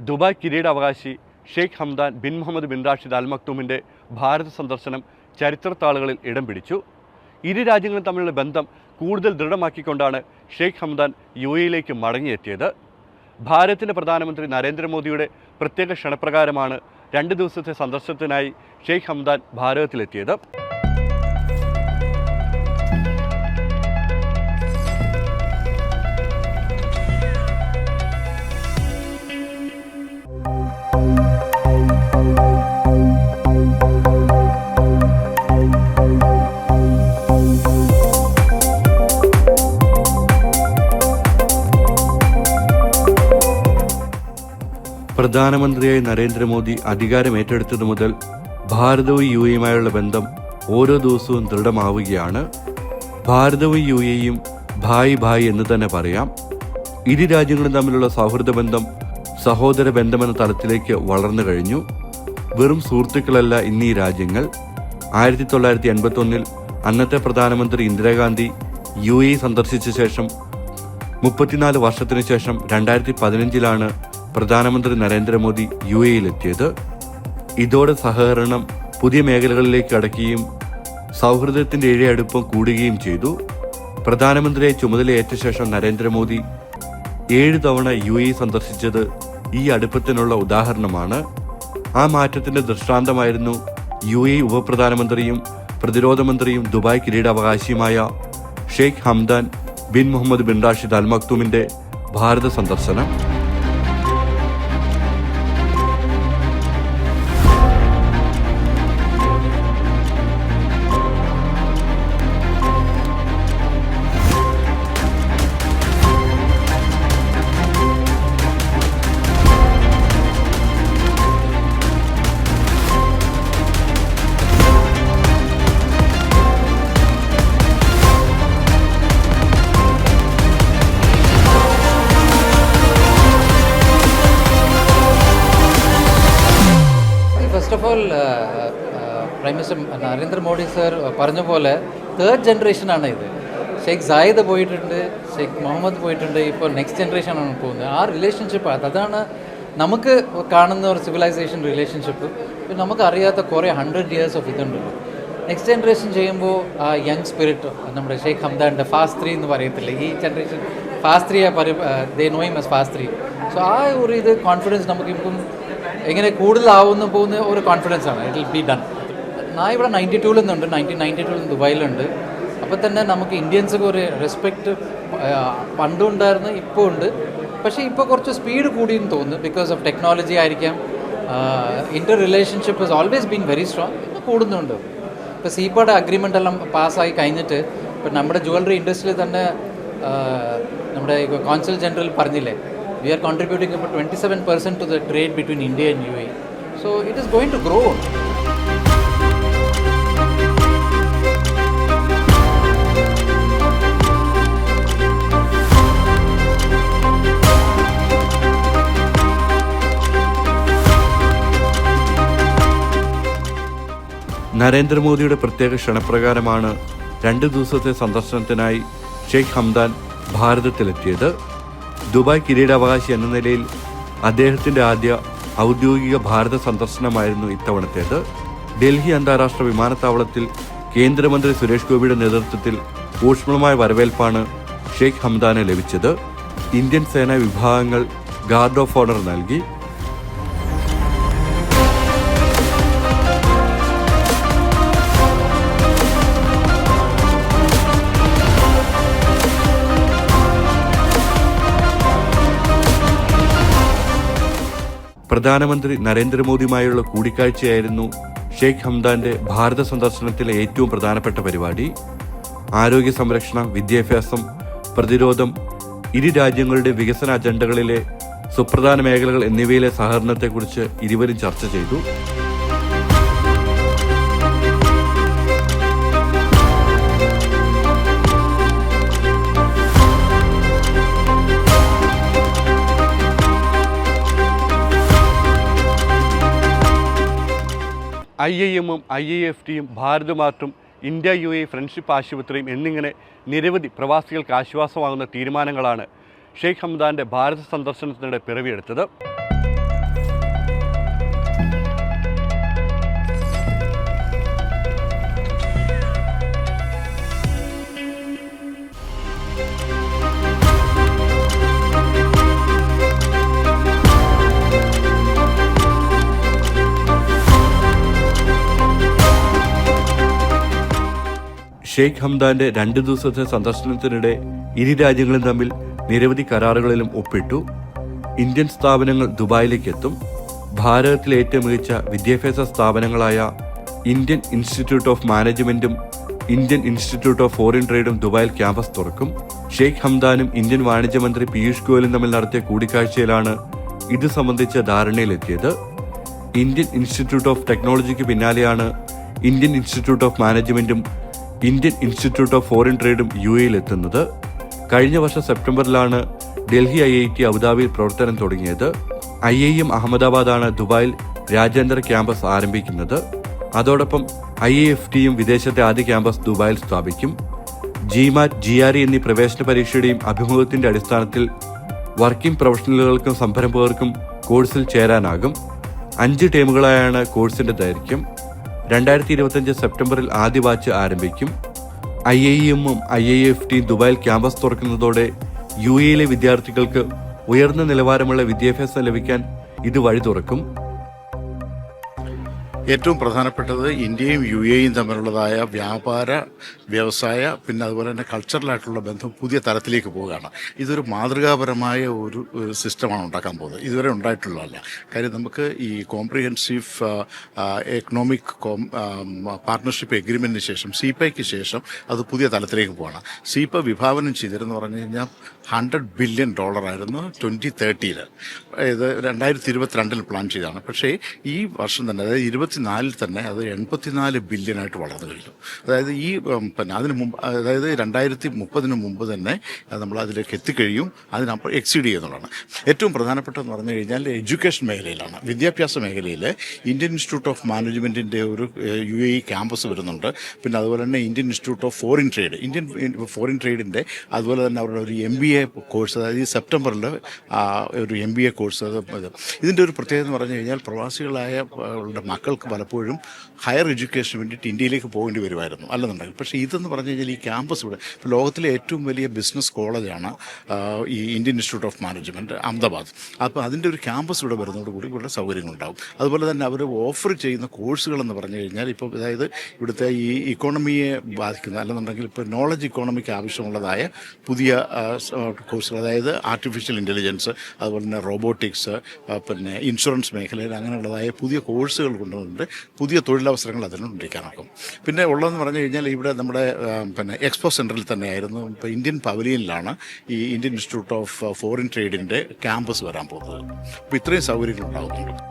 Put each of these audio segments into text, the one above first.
Dubai കിരീടാവകാശി Sheikh Hamdan bin Mohammed bin Rashid Al മക്തൂമിൻ്റെ ഭാരത സന്ദർശനം ചരിത്രത്താളുകളിൽ ഇടം പിടിച്ചു. ഇരു രാജ്യങ്ങളും തമ്മിലുള്ള ബന്ധം കൂടുതൽ ദൃഢമാക്കിക്കൊണ്ടാണ് ഷെയ്ഖ് ഹംദാൻ UAE മടങ്ങിയെത്തിയത്. ഭാരതത്തിൻ്റെ പ്രധാനമന്ത്രി നരേന്ദ്രമോദിയുടെ പ്രത്യേക ക്ഷണപ്രകാരമാണ് 2 ദിവസത്തെ സന്ദർശനത്തിനായി ഷെയ്ഖ് ഹംദാൻ ഭാരതത്തിലെത്തിയത്. പ്രധാനമന്ത്രിയായി നരേന്ദ്രമോദി അധികാരമേറ്റെടുത്തതു മുതൽ ഭാരതവും UAE ബന്ധം ഓരോ ദിവസവും ദൃഢമാവുകയാണ്. ഭാരതവും UAE ഭായ് എന്ന് തന്നെ പറയാം. ഇരു രാജ്യങ്ങളും തമ്മിലുള്ള സൗഹൃദ ബന്ധം സഹോദര ബന്ധമെന്ന തലത്തിലേക്ക് വളർന്നു കഴിഞ്ഞു. വെറും സുഹൃത്തുക്കളല്ല ഇന്നീ രാജ്യങ്ങൾ. 1981 അന്നത്തെ പ്രധാനമന്ത്രി ഇന്ദിരാഗാന്ധി UAE സന്ദർശിച്ച ശേഷം 34 വർഷത്തിനു ശേഷം 2015 പ്രധാനമന്ത്രി നരേന്ദ്രമോദി UAE ഇതോടെ സഹകരണം പുതിയ മേഖലകളിലേക്ക് കടക്കുകയും സൗഹൃദത്തിൻ്റെ ഇഴയടുപ്പം കൂടുകയും ചെയ്തു. പ്രധാനമന്ത്രിയെ ചുമതലയേറ്റ ശേഷം നരേന്ദ്രമോദി 7 തവണ UAE സന്ദർശിച്ചത് ഈ അടുപ്പത്തിനുള്ള ഉദാഹരണമാണ്. ആ മാറ്റത്തിന്റെ ദൃഷ്ടാന്തമായിരുന്നു UAE ഉപപ്രധാനമന്ത്രിയും പ്രതിരോധ മന്ത്രിയും ദുബായ് കിരീടാവകാശിയുമായ Sheikh Hamdan bin Mohammed bin Rashid Al മക്തൂമിന്റെ ഭാരത സന്ദർശനം. First of all, Prime Minister Narendra Modi sir പറഞ്ഞ പോലെ തേർഡ് ജനറേഷനാണ് ഇത്. ഷെയ്ഖ് സായിദ് പോയിട്ടുണ്ട്, ഷെയ്ഖ് മുഹമ്മദ് പോയിട്ടുണ്ട്, ഇപ്പോൾ നെക്സ്റ്റ് ജനറേഷനാണ് പോകുന്നത്. ആ റിലേഷൻഷിപ്പ് അതാണ് നമുക്ക് കാണുന്ന ഒരു സിവിലൈസേഷൻ റിലേഷൻഷിപ്പ്. പിന്നെ നമുക്ക് അറിയാത്ത കുറേ 100 years ഓഫ് ഇതുണ്ടല്ലോ. നെക്സ്റ്റ് ജനറേഷൻ ചെയ്യുമ്പോൾ ആ യങ് സ്പിരിറ്റ് നമ്മുടെ ഷെയ്ഖ് ഹംദാൻ്റെ ഫാസ്റ്റ് 3 എന്ന് പറയത്തില്ല, ഈ generation fast 3 they know him as fast 3. So ആ ഒരു ഇത് കോൺഫിഡൻസ് നമുക്കിപ്പം എങ്ങനെ കൂടുതലാവുന്ന പോകുന്ന ഒരു കോൺഫിഡൻസ് ആണ്. It will be done. ഞാൻ ഇവിടെ 92 നിന്നുണ്ട്, 1992 ദുബായിലുണ്ട്. അപ്പോൾ തന്നെ നമുക്ക് ഇന്ത്യൻസൊക്കെ ഒരു റെസ്പെക്റ്റ് പണ്ടും ഉണ്ടായിരുന്നു, ഇപ്പോൾ ഉണ്ട്. പക്ഷേ ഇപ്പോൾ കുറച്ച് സ്പീഡ് കൂടിയെന്ന് തോന്നുന്നു. ബിക്കോസ് ഓഫ് ടെക്നോളജി ആയിരിക്കാം. Inter relationship is always been very strong. ഇപ്പോൾ കൂടുന്നുണ്ട്. ഇപ്പോൾ സീപ്പാടെ അഗ്രിമെൻ്റ് എല്ലാം പാസ്സായി കഴിഞ്ഞിട്ട് ഇപ്പോൾ നമ്മുടെ ജുവലറി ഇൻഡസ്ട്രിയിൽ തന്നെ നമ്മുടെ കോൺസൽ ജനറൽ പറഞ്ഞില്ലേ, we are contributing about 27% to the trade between India and UAE. So it is going to grow. നരേന്ദ്രമോദിയുടെ പ്രത്യേക ക്ഷണപ്രകാരമാണ് 2 ദിവസത്തെ സന്ദർശനത്തിനായി ഷെയ്ഖ് ഹംദാൻ ഭാരതത്തിലെത്തിയത്. ദുബായ് കിരീടാവകാശി എന്ന നിലയിൽ അദ്ദേഹത്തിൻ്റെ ആദ്യ ഔദ്യോഗിക ഭാരത സന്ദർശനമായിരുന്നു ഇത്തവണത്തേത്. ഡൽഹി അന്താരാഷ്ട്ര വിമാനത്താവളത്തിൽ കേന്ദ്രമന്ത്രി സുരേഷ് ഗോപിയുടെ നേതൃത്വത്തിൽ ഊഷ്മളമായ വരവേൽപ്പാണ് ഷെയ്ഖ് ഹംദാന് ലഭിച്ചത്. ഇന്ത്യൻ സേനാ വിഭാഗങ്ങൾ ഗാർഡ് ഓഫ് ഓണർ നൽകി. പ്രധാനമന്ത്രി നരേന്ദ്രമോദിയുമായുള്ള കൂടിക്കാഴ്ചയായിരുന്നു ഷെയ്ഖ് ഹംദാന്റെ ഭാരത സന്ദർശനത്തിലെ ഏറ്റവും പ്രധാനപ്പെട്ട പരിപാടി. ആരോഗ്യ സംരക്ഷണം, വിദ്യാഭ്യാസം, പ്രതിരോധം, ഇരു രാജ്യങ്ങളുടെ വികസന അജണ്ടകളിലെ സുപ്രധാന മേഖലകൾ എന്നിവയിലെ സഹകരണത്തെക്കുറിച്ച് ഇരുവരും ചർച്ച ചെയ്തു. IIM-ഉം IIFT-യും ഭാരതമാർട്ടും ഇന്ത്യ UAE ഫ്രണ്ട്ഷിപ്പ് ആശുപത്രിയും എന്നിങ്ങനെ നിരവധി പ്രവാസികൾക്ക് ആശ്വാസമാകുന്ന തീരുമാനങ്ങളാണ് ഷെയ്ഖ് ഹംദാന്റെ ഭാരത സന്ദർശനത്തിനിടെ പിറവിയെടുത്തത്. ഷെയ്ഖ് ഹംദാന്റെ 2 ദിവസത്തെ സന്ദർശനത്തിനിടെ ഇരു രാജ്യങ്ങളും തമ്മിൽ നിരവധി കരാറുകളിലും ഒപ്പിട്ടു. ഇന്ത്യൻ സ്ഥാപനങ്ങൾ ദുബായിലേക്ക് എത്തും. ഭാരതത്തിലെ ഏറ്റവും മികച്ച വിദ്യാഭ്യാസ സ്ഥാപനങ്ങളായ ഇന്ത്യൻ ഇൻസ്റ്റിറ്റ്യൂട്ട് ഓഫ് മാനേജ്മെന്റും ഇന്ത്യൻ ഇൻസ്റ്റിറ്റ്യൂട്ട് ഓഫ് ഫോറിൻ ട്രേഡും ദുബായിൽ ക്യാമ്പസ് തുറക്കും. ഷെയ്ഖ് ഹംദാനും ഇന്ത്യൻ വാണിജ്യമന്ത്രി പീയൂഷ് ഗോയലും തമ്മിൽ നടത്തിയ കൂടിക്കാഴ്ചയിലാണ് ഇത് സംബന്ധിച്ച ധാരണയിലെത്തിയത്. ഇന്ത്യൻ ഇൻസ്റ്റിറ്റ്യൂട്ട് ഓഫ് ടെക്നോളജിക്ക് പിന്നാലെയാണ് ഇന്ത്യൻ ഇൻസ്റ്റിറ്റ്യൂട്ട് ഓഫ് മാനേജ്മെന്റും ഇന്ത്യൻ ഇൻസ്റ്റിറ്റ്യൂട്ട് ഓഫ് ഫോറിൻ ട്രേഡും UAE എത്തുന്നത്. കഴിഞ്ഞ വർഷം സെപ്റ്റംബറിലാണ് ഡൽഹി IIT അബുദാബിയിൽ പ്രവർത്തനം തുടങ്ങിയത്. IIM അഹമ്മദാബാദാണ് ദുബായിൽ രാജ്യാന്തര ക്യാമ്പസ് ആരംഭിക്കുന്നത്. അതോടൊപ്പം IIFTയും വിദേശത്തെ ആദ്യ ക്യാമ്പസ് ദുബായിൽ സ്ഥാപിക്കും. GMAT, GRE എന്നീ പ്രവേശന പരീക്ഷയുടെയും അഭിമുഖത്തിന്റെ അടിസ്ഥാനത്തിൽ വർക്കിംഗ് പ്രൊഫഷണലുകൾക്കും സംരംഭകർക്കും കോഴ്സിൽ ചേരാനാകും. 5 ടേമുകളായാണ് കോഴ്സിന്റെ ദൈർഘ്യം. 2025 സെപ്റ്റംബറിൽ ആദ്യ ബാച്ച് ആരംഭിക്കും. IIMഉം IIFTയും ദുബായിൽ ക്യാമ്പസ് തുറക്കുന്നതോടെ UAEയിലെ വിദ്യാർത്ഥികൾക്ക് ഉയർന്ന നിലവാരമുള്ള വിദ്യാഭ്യാസം ലഭിക്കാൻ ഇത് വഴി തുറക്കും. ഏറ്റവും പ്രധാനപ്പെട്ടത് ഇന്ത്യയും UAEയും തമ്മിലുള്ളതായ വ്യാപാര, വ്യവസായ, പിന്നെ അതുപോലെ തന്നെ കൾച്ചറലായിട്ടുള്ള ബന്ധം പുതിയ തലത്തിലേക്ക് പോവുകയാണ്. ഇതൊരു മാതൃകാപരമായ ഒരു സിസ്റ്റമാണ് ഉണ്ടാക്കാൻ പോകുന്നത്. ഇതുവരെ ഉണ്ടായിട്ടുള്ളതല്ല. കാര്യം നമുക്ക് ഈ കോംപ്രിഹെൻസീവ് എക്കണോമിക് പാർട്ട്ണർഷിപ്പ് എഗ്രിമെൻറ്റിന് ശേഷം CEPAയ്ക്ക് ശേഷം അത് പുതിയ തലത്തിലേക്ക് പോവുകയാണ്. CEPA വിഭാവനം ചെയ്തിരുന്നു പറഞ്ഞു കഴിഞ്ഞാൽ $100 ബില്യൺ ആയിരുന്നു 2030. ഇത് 2022 പ്ലാൻ ചെയ്തതാണ്. പക്ഷേ ഈ വർഷം തന്നെ, അതായത് 2024 തന്നെ അത് 84 ബില്യണായിട്ട് വളർന്നു കഴിഞ്ഞു. അതായത് ഈ പിന്നെ അതിന് മുമ്പ്, അതായത് 2030 മുമ്പ് തന്നെ നമ്മൾ അതിലേക്ക് എത്തിക്കഴിയും. അതിനപ്പുറം എക്സീഡ് ചെയ്യുന്നതാണ്. ഏറ്റവും പ്രധാനപ്പെട്ടതെന്ന് പറഞ്ഞു കഴിഞ്ഞാൽ എഡ്യൂക്കേഷൻ മേഖലയിലാണ്. വിദ്യാഭ്യാസ മേഖലയിൽ ഇന്ത്യൻ ഇൻസ്റ്റിറ്റ്യൂട്ട് ഓഫ് മാനേജ്മെൻറ്റിൻ്റെ ഒരു UAE ക്യാമ്പസ് വരുന്നുണ്ട്. പിന്നെ അതുപോലെ തന്നെ Indian institute of foreign trade, Indian foreign ട്രേഡിൻ്റെ അതുപോലെ തന്നെ അവരുടെ ഒരു MBA കോഴ്സ്, അതായത് ഈ സെപ്റ്റംബറിൽ ഒരു MBA കോഴ്സ്. ഇതിൻ്റെ ഒരു പ്രത്യേകത എന്ന് പറഞ്ഞു കഴിഞ്ഞാൽ പ്രവാസികളായ മക്കൾക്ക് പലപ്പോഴും ഹയർ എഡ്യൂക്കേഷന് വേണ്ടിയിട്ട് ഇന്ത്യയിലേക്ക് പോകേണ്ടി വരുമായിരുന്നു അല്ലെന്നുണ്ടെങ്കിൽ. പക്ഷേ ഇതെന്ന് പറഞ്ഞു കഴിഞ്ഞാൽ ഈ ക്യാമ്പസ് ഇവിടെ ലോകത്തിലെ ഏറ്റവും വലിയ ബിസിനസ് കോളേജാണ് ഈ Indian institute of management Ahmedabad. അപ്പോൾ അതിൻ്റെ ഒരു ക്യാമ്പസ് ഇവിടെ വരുന്നതോടുകൂടി ഇവിടെ സൗകര്യങ്ങളുണ്ടാകും. അതുപോലെ തന്നെ അവർ ഓഫർ ചെയ്യുന്ന കോഴ്സുകളെന്ന് പറഞ്ഞു കഴിഞ്ഞാൽ ഇപ്പോൾ അതായത് ഇവിടുത്തെ ഈ ഇക്കോണമിയെ ബാധിക്കുന്ന, അല്ലെന്നുണ്ടെങ്കിൽ ഇപ്പോൾ നോളജ് ഇക്കോണമിക്ക് ആവശ്യമുള്ളതായ പുതിയ കോഴ്സുകൾ, അതായത് ആർട്ടിഫിഷ്യൽ ഇൻ്റലിജൻസ്, അതുപോലെ തന്നെ റോബോട്ടിക്സ്, പിന്നെ ഇൻഷുറൻസ് മേഖലയിൽ അങ്ങനെയുള്ളതായ പുതിയ കോഴ്സുകൾ കൊണ്ടുവന്നിട്ട് പുതിയ തൊഴിലവസരങ്ങൾ അതിനുണ്ടാക്കാനാക്കും. പിന്നെ ഉള്ളതെന്ന് പറഞ്ഞു കഴിഞ്ഞാൽ ഇവിടെ നമ്മുടെ പിന്നെ എക്സ്പോ സെൻറ്ററിൽ തന്നെയായിരുന്നു, ഇപ്പോൾ ഇന്ത്യൻ പവലിയനിലാണ് ഈ ഇന്ത്യൻ ഇൻസ്റ്റിറ്റ്യൂട്ട് ഓഫ് ഫോറിൻ ട്രേഡിൻ്റെ ക്യാമ്പസ് വരാൻ പോകുന്നത്. അപ്പോൾ ഇത്രയും സൗകര്യങ്ങൾ ഉണ്ടാകുന്നുണ്ട്.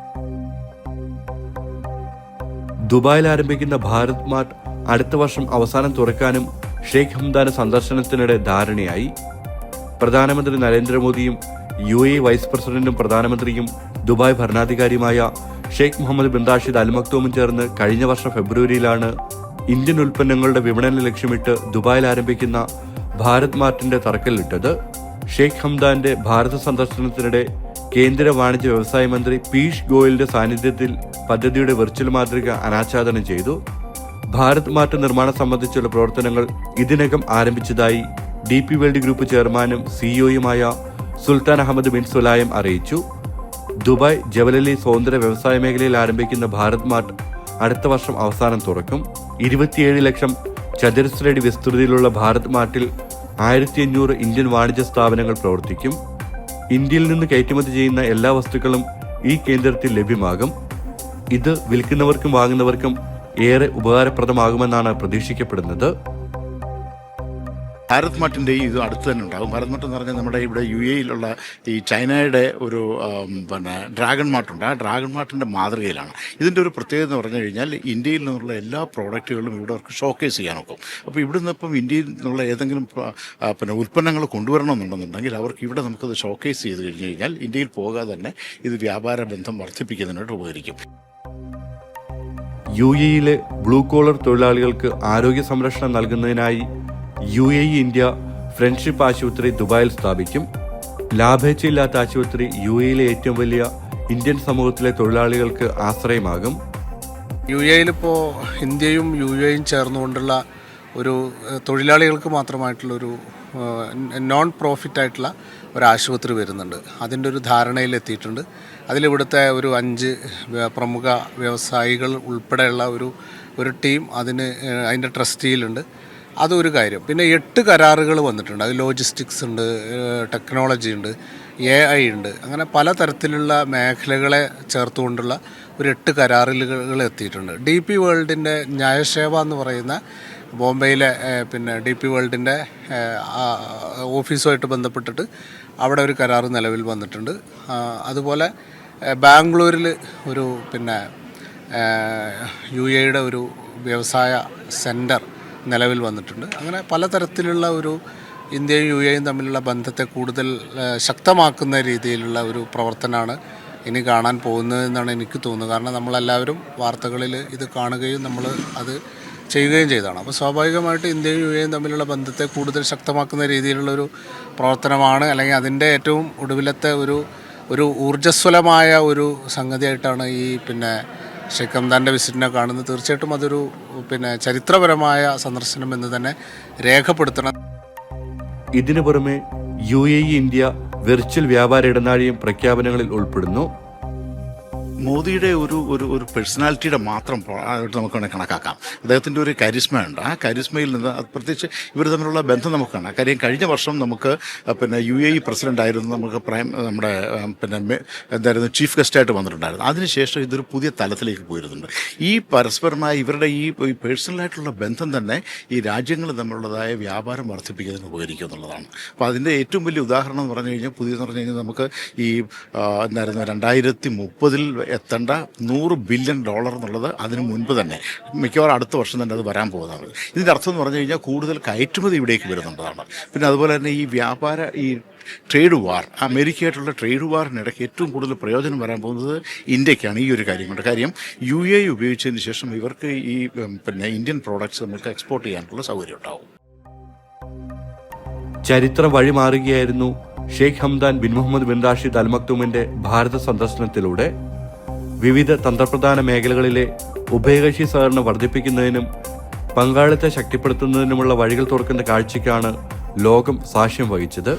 ദുബായിൽ ആരംഭിക്കുന്ന ഭാരത് മാർട്ട് അടുത്ത വർഷം അവസാനം തുറക്കാനും ഷെയ്ഖ് ഹംദാന്റെ സന്ദർശനത്തിനിടെ ധാരണയായി. പ്രധാനമന്ത്രി നരേന്ദ്രമോദിയും UAE വൈസ് പ്രസിഡന്റും പ്രധാനമന്ത്രിയും ദുബായ് ഭരണാധികാരിയുമായ Sheikh Mohammed bin Rashid Al മക്തൂമും ചേർന്ന് കഴിഞ്ഞ വർഷം ഫെബ്രുവരിയിലാണ് ഇന്ത്യൻ ഉൽപ്പന്നങ്ങളുടെ വിപണനം ലക്ഷ്യമിട്ട് ദുബായിൽ ആരംഭിക്കുന്ന ഭാരത് മാർട്ടിന്റെ തറക്കല്ലിട്ടത്. ഷെയ്ഖ് ഹംദാന്റെ ഭാരത സന്ദർശനത്തിനിടെ കേന്ദ്ര വാണിജ്യ വ്യവസായ മന്ത്രി പീയൂഷ് ഗോയലിന്റെ സാന്നിധ്യത്തിൽ പദ്ധതിയുടെ വെർച്വൽ മാതൃക അനാച്ഛാദനം ചെയ്തു. ഭാരത് മാർട്ട് നിർമ്മാണം സംബന്ധിച്ചുള്ള പ്രവർത്തനങ്ങൾ ഇതിനകം ആരംഭിച്ചതായി DP വേൾഡ് ഗ്രൂപ്പ് ചെയർമാനും CEOയുമായ സുൽത്താൻ അഹമ്മദ് ബിൻ സുലായം അറിയിച്ചു. ദുബായ് ജബലലി സ്വതന്ത്ര വ്യവസായ മേഖലയിൽ ആരംഭിക്കുന്ന ഭാരത് മാർട്ട് അടുത്ത വർഷം അവസാനം തുറക്കും. 27 ലക്ഷം ചതുരശ്രയടി വിസ്തൃതിയിലുള്ള ഭാരത് മാർട്ടിൽ 1500 ഇന്ത്യൻ വാണിജ്യ സ്ഥാപനങ്ങൾ പ്രവർത്തിക്കും. ഇന്ത്യയിൽ നിന്ന് കയറ്റുമതി ചെയ്യുന്ന എല്ലാ വസ്തുക്കളും ഈ കേന്ദ്രത്തിൽ ലഭ്യമാകും. ഇത് വിൽക്കുന്നവർക്കും വാങ്ങുന്നവർക്കും ഏറെ ഉപകാരപ്രദമാകുമെന്നാണ് പ്രതീക്ഷിക്കപ്പെടുന്നത്. ഭാരത് മാർട്ടിൻ്റെ ഇത് അടുത്ത് തന്നെ ഉണ്ടാകും. ഭാരത് മാർട്ട് എന്ന് പറഞ്ഞാൽ നമ്മുടെ ഇവിടെ UAEയിലുള്ള ഈ ചൈനയുടെ ഒരു പിന്നെ ഡ്രാഗൺ മാർട്ടുണ്ട്. ആ ഡ്രാഗൺ മാർട്ടിൻ്റെ മാതൃകയിലാണ്. ഇതിൻ്റെ ഒരു പ്രത്യേകത എന്ന് പറഞ്ഞു കഴിഞ്ഞാൽ ഇന്ത്യയിൽ നിന്നുള്ള എല്ലാ പ്രോഡക്റ്റുകളും ഇവിടെ അവർക്ക് ഷോക്കേസ് ചെയ്യാൻ നോക്കും. അപ്പോൾ ഇവിടെ നിന്ന് ഇപ്പം ഇന്ത്യയിൽ നിന്നുള്ള ഏതെങ്കിലും പിന്നെ ഉൽപ്പന്നങ്ങൾ കൊണ്ടുവരണമെന്നുണ്ടെന്നുണ്ടെങ്കിൽ അവർക്ക് ഇവിടെ നമുക്കത് ഷോക്കേസ് ചെയ്ത് കഴിഞ്ഞ് കഴിഞ്ഞാൽ ഇന്ത്യയിൽ പോകാതെ തന്നെ ഇത് വ്യാപാര ബന്ധം വർദ്ധിപ്പിക്കുന്നതിനായിട്ട് ഉപകരിക്കും. UAEയിലെ ബ്ലൂ കോളർ തൊഴിലാളികൾക്ക് ആരോഗ്യ സംരക്ഷണം നൽകുന്നതിനായി UAE ഇന്ത്യ ഫ്രണ്ട്ഷിപ്പ് ആശുപത്രി ദുബായിൽ സ്ഥാപിക്കും. ലാഭേച്ഛയില്ലാത്ത ആശുപത്രി UAEയിലെ ഏറ്റവും വലിയ ഇന്ത്യൻ സമൂഹത്തിലെ തൊഴിലാളികൾക്ക് ആശ്രയമാകും. UAEയിലിപ്പോൾ ഇന്ത്യയും UAEയും ചേർന്നുകൊണ്ടുള്ള ഒരു തൊഴിലാളികൾക്ക് മാത്രമായിട്ടുള്ളൊരു നോൺ പ്രോഫിറ്റ് ആയിട്ടുള്ള ഒരു ആശുപത്രി വരുന്നുണ്ട്. അതിൻ്റെ ഒരു ധാരണയിലെത്തിയിട്ടുണ്ട്. അതിലിവിടുത്തെ ഒരു 5 പ്രമുഖ വ്യവസായികൾ ഉൾപ്പെടെയുള്ള ഒരു ടീം അതിൻ്റെ ട്രസ്റ്റിയിലുണ്ട്. അതൊരു കാര്യം. പിന്നെ 8 കരാറുകൾ വന്നിട്ടുണ്ട്. അത് ലോജിസ്റ്റിക്സ് ഉണ്ട്, ടെക്നോളജി ഉണ്ട്, AI ഉണ്ട്, അങ്ങനെ പല തരത്തിലുള്ള മേഖലകളെ ചേർത്തുകൊണ്ടുള്ള ഒരു 8 കരാറുകൾ എത്തിയിട്ടുണ്ട്. DP വേൾഡിൻ്റെ ന്യായസേവ എന്ന് പറയുന്ന ബോംബെയിലെ പിന്നെ DP വേൾഡിൻ്റെ ഓഫീസുമായിട്ട് ബന്ധപ്പെട്ടിട്ട് അവിടെ ഒരു കരാർ നിലവിൽ വന്നിട്ടുണ്ട്. അതുപോലെ ബാംഗ്ലൂരിൽ ഒരു പിന്നെ UAEയുടെ ഒരു വ്യവസായ സെൻറ്റർ നിലവിൽ വന്നിട്ടുണ്ട്. അങ്ങനെ പലതരത്തിലുള്ള ഒരു ഇന്ത്യയും UAEയും തമ്മിലുള്ള ബന്ധത്തെ കൂടുതൽ ശക്തമാക്കുന്ന രീതിയിലുള്ള ഒരു പ്രവർത്തനമാണ് ഇനി കാണാൻ പോകുന്നതെന്നാണ് എനിക്ക് തോന്നുന്നത്. കാരണം നമ്മളെല്ലാവരും വാർത്തകളിൽ ഇത് കാണുകയും നമ്മൾ അത് ചെയ്യുകയും ചെയ്തതാണ്. അപ്പോൾ സ്വാഭാവികമായിട്ട് ഇന്ത്യയും UAEയും തമ്മിലുള്ള ബന്ധത്തെ കൂടുതൽ ശക്തമാക്കുന്ന രീതിയിലുള്ളൊരു പ്രവർത്തനമാണ്, അല്ലെങ്കിൽ അതിൻ്റെ ഏറ്റവും ഒടുവിലത്തെ ഒരു ഊർജ്ജസ്വലമായ ഒരു സംഗതിയായിട്ടാണ് ഈ പിന്നെ ഷെയ്ഖ് ഹംദാൻ്റെ വിസിറ്റിനെ കാണുന്നത്. തീർച്ചയായിട്ടും അതൊരു പിന്നെ ചരിത്രപരമായ സന്ദർശനം എന്ന് തന്നെ രേഖപ്പെടുത്തണം. ഇതിനു പുറമെ UAE ഇന്ത്യ വെർച്വൽ വ്യാപാര ഇടനാഴിയും പ്രഖ്യാപനങ്ങളിൽ ഉൾപ്പെടുന്നു. മോദിയുടെ ഒരു പേഴ്സണാലിറ്റിയുടെ മാത്രം ആയിട്ട് നമുക്ക് വേണമെങ്കിൽ കണക്കാക്കാം. അദ്ദേഹത്തിൻ്റെ ഒരു കരിസ്മയുണ്ട്. ആ കരിസ്മയിൽ നിന്ന് പ്രത്യേകിച്ച് ഇവർ തമ്മിലുള്ള ബന്ധം നമുക്ക് കാണാം. കാര്യം കഴിഞ്ഞ വർഷം നമുക്ക് പിന്നെ UAE പ്രസിഡന്റ് ആയിരുന്നു നമുക്ക് നമ്മുടെ പിന്നെ എന്തായിരുന്നു ചീഫ് ഗസ്റ്റായിട്ട് വന്നിട്ടുണ്ടായിരുന്നു. അതിനുശേഷം ഇതൊരു പുതിയ തലത്തിലേക്ക് പോയിരുന്നുണ്ട്. ഈ പരസ്പരമായ ഇവരുടെ ഈ പേഴ്സണലായിട്ടുള്ള ബന്ധം തന്നെ ഈ രാജ്യങ്ങൾ തമ്മിലുള്ളതായ വ്യാപാരം വർദ്ധിപ്പിക്കുന്നതിന് ഉപകരിക്കും എന്നുള്ളതാണ്. അപ്പോൾ അതിൻ്റെ ഏറ്റവും വലിയ ഉദാഹരണം എന്ന് പറഞ്ഞു കഴിഞ്ഞാൽ പുതിയതെന്ന് പറഞ്ഞു കഴിഞ്ഞാൽ നമുക്ക് ഈ എന്തായിരുന്നു 2030 എത്തേണ്ട $100 ബില്യൺ എന്നുള്ളത് അതിന് മുൻപ് തന്നെ മിക്കവാറും അടുത്ത വർഷം തന്നെ അത് വരാൻ പോകുന്നതാണ്. ഇതിൻ്റെ അർത്ഥം എന്ന് പറഞ്ഞു കഴിഞ്ഞാൽ കൂടുതൽ കയറ്റുമതി ഇവിടേക്ക് വരുന്നുള്ളതാണ്. പിന്നെ അതുപോലെ തന്നെ ഈ ട്രേഡ് വാർ, അമേരിക്കയായിട്ടുള്ള ട്രേഡ് വാറിനിടയ്ക്ക് ഏറ്റവും കൂടുതൽ പ്രയോജനം വരാൻ പോകുന്നത് ഇന്ത്യക്കാണ്. ഈ ഒരു കാര്യം കൊണ്ട് കാര്യം UAE ഉപയോഗിച്ചതിന് ശേഷം ഇവർക്ക് ഈ പിന്നെ ഇന്ത്യൻ പ്രോഡക്ട്സ് നമുക്ക് എക്സ്പോർട്ട് ചെയ്യാനുള്ള സൗകര്യം ഉണ്ടാവും. ചരിത്രം വഴിമാറുകയായിരുന്നു Sheikh Hamdan bin Mohammed bin Rashid Al മക്തൂമിന്റെ ഭാരത സന്ദർശനത്തിലൂടെ. വിവിധ തന്ത്രപ്രധാന മേഖലകളിലെ ഉഭയകക്ഷി സഹകരണം വർദ്ധിപ്പിക്കുന്നതിനും പങ്കാളിത്തം ശക്തിപ്പെടുത്തുന്നതിനുമുള്ള വഴികൾ തുറക്കുന്ന കാഴ്ചയ്ക്കാണ് ലോകം സാക്ഷ്യം വഹിച്ചത്.